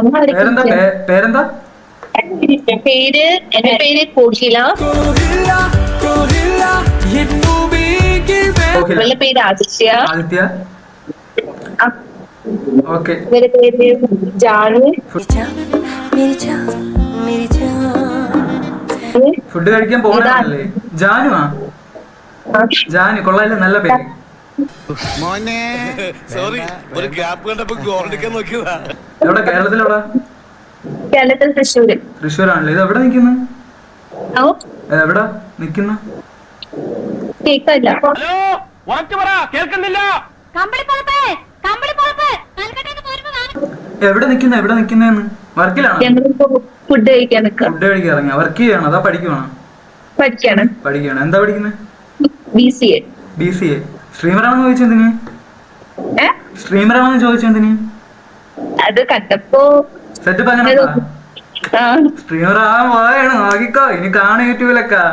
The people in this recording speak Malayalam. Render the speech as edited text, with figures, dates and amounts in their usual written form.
പേരെന്താ പേരെന്താ? എന്റെ പേര് കോകില. ഇവളുടെ പേര് ആദിത്യ. ആദിത്യ. ഓക്കെ. ഇവരുടെ പേര് ജാനു. ഫുഡ് കഴിക്കാൻ പോകണല്ലേ? ജാനുവാ? ജാനു കൊള്ളാല്ലേ, നല്ല പേര്. എവിടെ? കേരളത്തിലെവിടെ? കേരളത്തിൽ തൃശ്ശൂര്. തൃശ്ശൂരാണല്ലേ? ഇത് എവിടെ നിക്കുന്നു? എവിടെ നിക്കുന്നു? കേക്കല്ല. എവിടെ നിക്കുന്ന? എവിടെ നിക്കുന്നെന്ന്? വർക്കിലാണോ? ഞങ്ങളിപ്പോ ഫുഡ് കഴിക്കാൻ നിൽക്കാം. ഫുഡ് കഴിക്കാൻ ഇറങ്ങിയ? വർക്ക് ചെയ്യണോ അതാ പഠിക്കുവാണോ? പഠിക്കാണ്. പഠിക്കുകയാണ്. എന്താ പഠിക്കുന്നത്? BCA. BCA. സ്ട്രീമറാണെന്ന് ചോദിച്ചെന്തിന്? സ്ട്രീമറാണെന്ന് ചോദിച്ചെന്തിന്? അത് കണ്ടപ്പോ സെറ്റപ്പ് അങ്ങനെ സ്ട്രീമർ ആ പോയാണ്. നോക്കിക്കോ, ഇനി കാണും യൂട്യൂബിലൊക്കെ.